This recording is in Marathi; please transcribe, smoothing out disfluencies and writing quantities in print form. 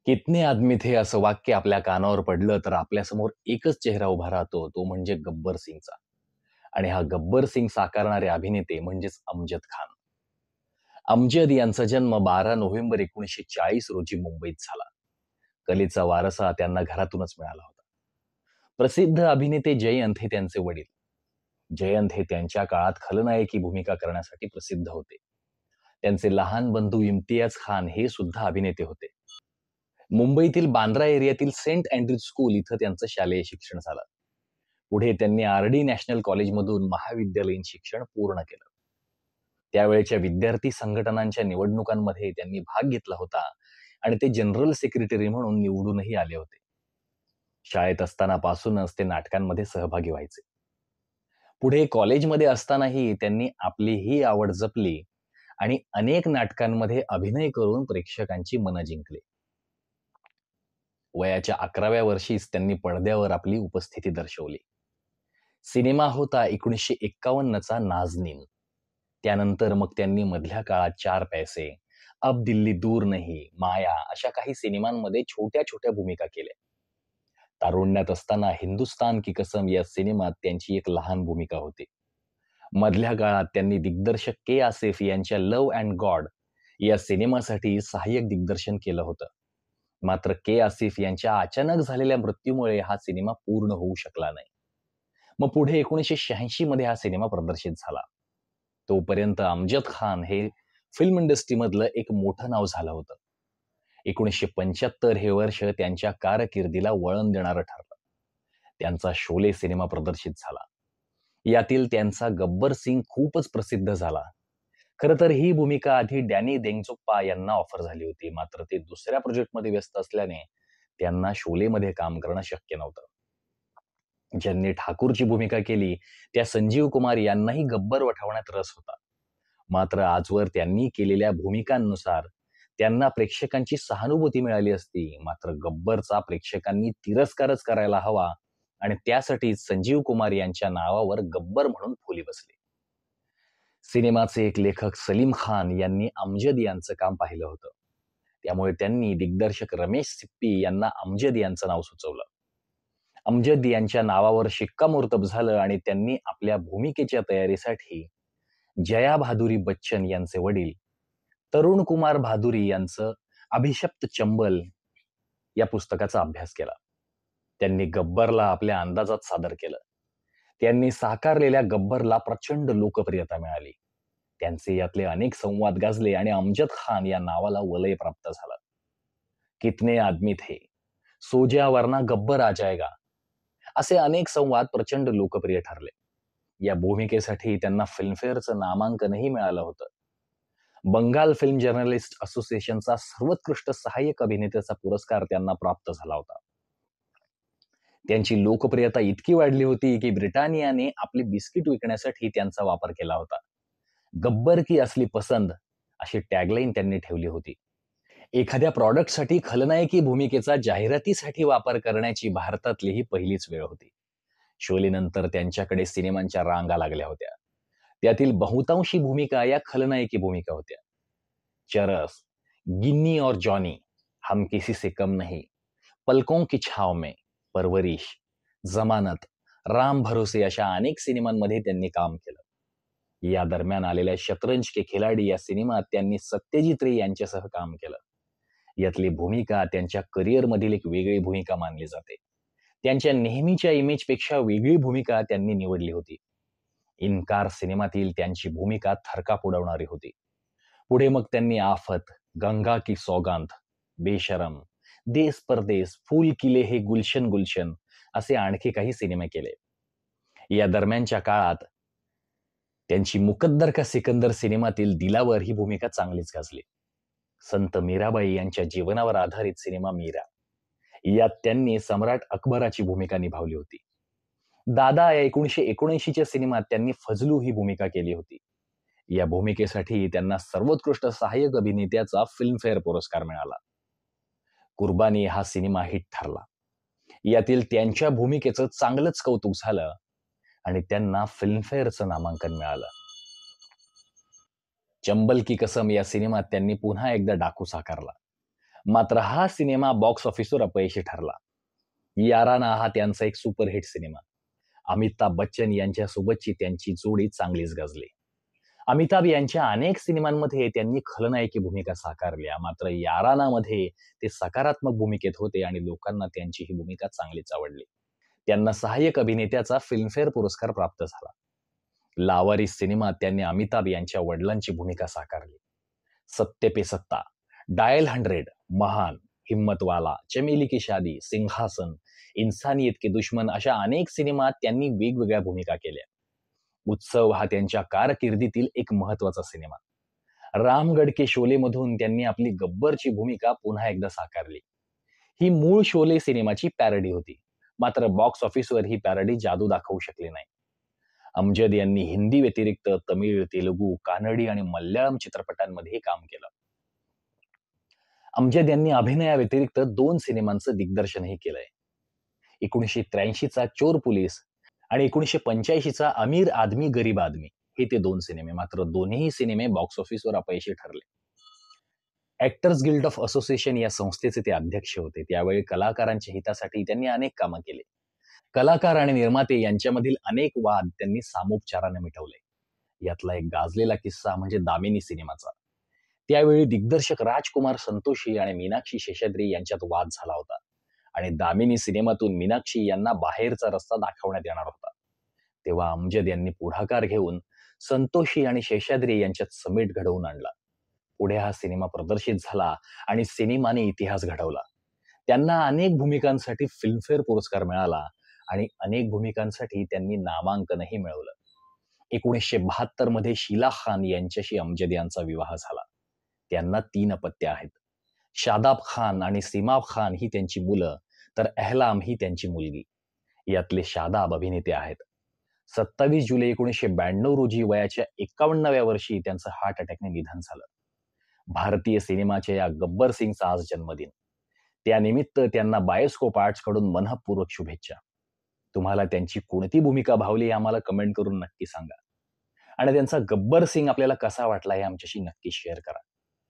कितने आदमी थे असं वाक्य आपल्या कानावर पडलं तर आपल्यासमोर एकच चेहरा उभा राहतो, तो म्हणजे गब्बर सिंगचा. आणि हा गब्बर सिंग साकारणारे अभिनेते म्हणजेच अमजद खान. अमजद यांचा जन्म 12 नोव्हेंबर 1940 रोजी मुंबईत झाला. कलेचा वारसा त्यांना घरातूनच मिळाला होता. प्रसिद्ध अभिनेते जयंत हे त्यांचे वडील. जयंत हे त्यांच्या काळात खलनायकी भूमिका करण्यासाठी प्रसिद्ध होते. त्यांचे लहान बंधू इम्तियाज खान हे सुद्धा अभिनेते होते. मुंबईतील बांद्रा एरियातील सेंट अँड्रूज स्कूल इथं त्यांचं शालेय शिक्षण झालं. पुढे त्यांनी आर.डी. नॅशनल कॉलेजमधून महाविद्यालयीन शिक्षण पूर्ण केलं. त्यावेळच्या विद्यार्थी संघटनांच्या निवडणुकांमध्ये त्यांनी भाग घेतला होता आणि ते जनरल सेक्रेटरी म्हणून निवडूनही आले होते. शाळेत असतानापासूनच ते नाटकांमध्ये सहभागी व्हायचे. पुढे कॉलेजमध्ये असतानाही त्यांनी आपली ही आवड जपली आणि अनेक नाटकांमध्ये अभिनय करून प्रेक्षकांची मनं जिंकली. वयाच्या 11व्या वर्षीच त्यांनी पडद्यावर आपली उपस्थिती दर्शवली. सिनेमा होता 1951चा नाझनीन. त्यानंतर मग त्यांनी मधल्या काळात 4 पैसे, अब दिल्ली दूर नहीं, माया अशा काही सिनेमांमध्ये छोट्या-छोट्या भूमिका केल्या. तारुण्यात असताना हिंदुस्तान की कसम या सिनेमात त्यांची एक लहान भूमिका होती. मधल्या काळात त्यांनी दिग्दर्शक के. आसिफ यांच्या लव्ह अँड गॉड या सिनेमासाठी सहाय्यक दिग्दर्शन केलं होतं. मात्र के. आसिफ यांच्या अचानक झालेल्या मृत्यूमुळे हा सिनेमा पूर्ण होऊ शकला नाही. मग पुढे 1986 मध्ये हा सिनेमा प्रदर्शित झाला. तोपर्यंत अमजद खान हे फिल्म इंडस्ट्रीमधलं एक मोठं नाव झालं होतं. 1975 हे वर्ष त्यांच्या कारकिर्दीला वळण देणारं ठरलं. त्यांचा शोले सिनेमा प्रदर्शित झाला. यातील त्यांचा गब्बर सिंग खूपच प्रसिद्ध झाला. खरं तर ही भूमिका आधी डॅनी देंगचोप्पा यांना ऑफर झाली होती. मात्र ते दुसऱ्या प्रोजेक्टमध्ये व्यस्त असल्याने त्यांना शोलेमध्ये काम करणं शक्य नव्हतं. ज्यांनी ठाकूरची भूमिका केली त्या संजीव कुमार यांनाही गब्बर वठवण्यात रस होता. मात्र आजवर त्यांनी केलेल्या भूमिकांनुसार त्यांना प्रेक्षकांची सहानुभूती मिळाली असती. मात्र गब्बरचा प्रेक्षकांनी तिरस्कारच करायला हवा आणि त्यासाठी संजीव कुमार यांच्या नावावर गब्बर म्हणून फुली बसली. सिनेमाचे एक लेखक सलीम खान यांनी अमजद यांचं काम पाहिलं होतं. त्यामुळे त्यांनी दिग्दर्शक रमेश सिप्पी यांना अमजद यांचं नाव सुचवलं. अमजद यांच्या नावावर शिक्कामोर्तब झालं आणि त्यांनी आपल्या भूमिकेच्या तयारीसाठी जया भादुरी बच्चन यांचे वडील तरुण कुमार भादुरी यांचं अभिशप्त चंबल या पुस्तकाचा अभ्यास केला. त्यांनी गब्बरला आपल्या अंदाजात सादर केलं. त्यांनी साकारलेल्या गब्बरला प्रचंड लोकप्रियता मिळाली. त्यांचे यातले अनेक संवाद गाजले आणि अमजद खान या नावाला वलय प्राप्त झालं. कितने आदमी थे, सोजा वरना गब्बर आ जाएगा असे अनेक संवाद प्रचंड लोकप्रिय ठरले. या भूमिकेसाठी त्यांना फिल्मफेअरचं नामांकनही मिळालं होतं. बंगाल फिल्म जर्नलिस्ट असोसिएशनचा सर्वोत्कृष्ट सहाय्यक अभिनेत्याचा पुरस्कार त्यांना प्राप्त झाला होता. त्यांची लोकप्रियता इतकी वाढली होती की ब्रिटानियाने आपली बिस्किट विकण्यासाठी त्यांचा वापर केला होता. गब्बर की असली पसंद अशी टॅगलाईन त्यांनी ठेवली होती. एखाद्या प्रॉडक्टसाठी खलनायकी भूमिकेचा जाहिरातीसाठी वापर करण्याची भारतातली ही पहिलीच वेळ होती. शोलेनंतर त्यांच्याकडे सिनेमांच्या रांगा लागल्या होत्या. त्यातील बहुतांशी भूमिका या खलनायकी भूमिका होत्या. चरस, गिन्नी और जॉनी, हम किसी से कम नहीं, पलकों की छाव में, परवरिश, जमानत, राम भरोसे अशा अनेक सिनेमांमध्ये त्यांनी काम केलं. या दरम्यान आलेल्या शतरंज के खिलाडी या सिनेमात त्यांनी सत्यजित रे यांच्यासह काम केलं. यातली भूमिका त्यांच्या करिअरमधील एक वेगळी भूमिका मानली जाते. त्यांच्या नेहमीच्या इमेजपेक्षा वेगळी भूमिका त्यांनी निवडली होती. इन्कार सिनेमातील त्यांची भूमिका थरकाप उडवणारी होती. पुढे मग त्यांनी आफत, गंगा की सौगांध, बेशरम, देस परदेस, फूल किले हे गुलशन गुलशन असे आणखी काही सिनेमे केले. या दरम्यानच्या काळात त्यांची मुकद्दर का सिकंदर सिनेमातील दिलावर ही भूमिका चांगलीच गाजली. संत मीराबाई यांच्या जीवनावर आधारित सिनेमा मीरा यात त्यांनी सम्राट अकबराची भूमिका निभावली होती. दादा या 1979च्या सिनेमात त्यांनी फजलू ही भूमिका केली होती. या भूमिकेसाठी त्यांना सर्वोत्कृष्ट सहाय्यक अभिनेत्याचा फिल्मफेअर पुरस्कार मिळाला. कुर्बानी हा सिनेमा हिट ठरला. यातील त्यांच्या भूमिकेचं चांगलंच कौतुक झालं आणि त्यांना फिल्मफेअरचं नामांकन मिळालं. चंबल की कसम या सिनेमात त्यांनी पुन्हा एकदा डाकू साकारला. मात्र हा सिनेमा बॉक्स ऑफिसवर अपयशी ठरला. याराना हा त्यांचा एक सुपरहिट सिनेमा. अमिताभ बच्चन यांच्यासोबतची त्यांची जोडी चांगलीच गाजली. अमिताभ यांच्या अनेक सिनेमांमध्ये त्यांनी खलनायकी भूमिका साकारल्या. मात्र यारानामध्ये ते सकारात्मक भूमिकेत होते आणि लोकांना त्यांची ही भूमिका चांगलीच आवडली. त्यांना सहाय्यक अभिनेत्याचा फिल्मफेअर पुरस्कार प्राप्त झाला. लावारिस सिनेमात त्यांनी अमिताभ यांच्या वडिलांची भूमिका साकारली. सत्ते पे सत्ता, डायल 100, महान, हिम्मतवाला, चमेली की शादी, सिंहासन, इन्सानियत के दुश्मन अशा अनेक सिनेमात त्यांनी वेगवेगळ्या भूमिका केल्या. उत्सव हा त्यांच्या कारकिर्दीतील एक महत्वाचा सिनेमा. रामगढ के शोलेमधून त्यांनी आपली गब्बरची भूमिका पुन्हा एकदा साकारली. ही मूळ शोले सिनेमाची पॅरडी होती. मात्र बॉक्स ऑफिसवर ही पॅरडी जादू दाखवू शकली नाही. अमजद यांनी हिंदी व्यतिरिक्त तमिळ, तेलुगू, कानडी आणि मल्याळम चित्रपटांमध्येही काम केलं. अमजद यांनी अभिनयाव्यतिरिक्त 2 सिनेमांचं दिग्दर्शनही केलंय. 1983चा चोर पोलीस आणि 1985चा अमीर आदमी गरीब आदमी हे ते 2 सिनेमे. मात्र दोन्ही सिनेमे बॉक्स ऑफिसवर अपयशी ठरले. ॲक्टर्स गिल्ड ऑफ असोसिएशन या संस्थेचे ते अध्यक्ष होते. त्यावेळी कलाकारांच्या हितासाठी त्यांनी अनेक कामं केली. कलाकार आणि निर्माते यांच्यामधील अनेक वाद त्यांनी सामोपचाराने मिटवले. यातला एक गाजलेला किस्सा म्हणजे दामिनी सिनेमाचा. त्यावेळी दिग्दर्शक राजकुमार संतोषी आणि मीनाक्षी शेषाद्री यांच्यात वाद झाला होता आणि दामिनी सिनेमातून मीनाक्षी यांना बाहेरचा रस्ता दाखवण्यात येणार होता. तेव्हा अमजद यांनी पुढाकार घेऊन संतोषी आणि शेषाद्री यांच्यात समेट घडवून आणला. पुढे हा सिनेमा प्रदर्शित झाला आणि सिनेमाने इतिहास घडवला. त्यांना अनेक भूमिकांसाठी फिल्मफेअर पुरस्कार मिळाला आणि अनेक भूमिकांसाठी त्यांनी नामांकनही मिळवलं. 1972 मध्ये शीला खान यांच्याशी अमजद यांचा विवाह झाला. त्यांना 3 अपत्य आहेत. शादाब खान आणि सीमाब खान ही त्यांची मुलं, तर अहलाम ही त्यांची मुलगी. यातले शादाब अभिनेते आहेत. 27 जुलै 1992 रोजी वयाच्या 51व्या वर्षी त्यांचं हार्ट अटॅकने निधन झालं. भारतीय सिनेमाच्या या गब्बर सिंगचा आज जन्मदिन. त्यानिमित्त त्यांना बायोस्कोप आर्ट्सकडून मनःपूर्वक शुभेच्छा. तुम्हाला त्यांची कोणती भूमिका भावली आम्हाला कमेंट करून नक्की सांगा. आणि त्यांचा गब्बर सिंग आपल्याला कसा वाटला हे आमच्याशी नक्की शेअर करा.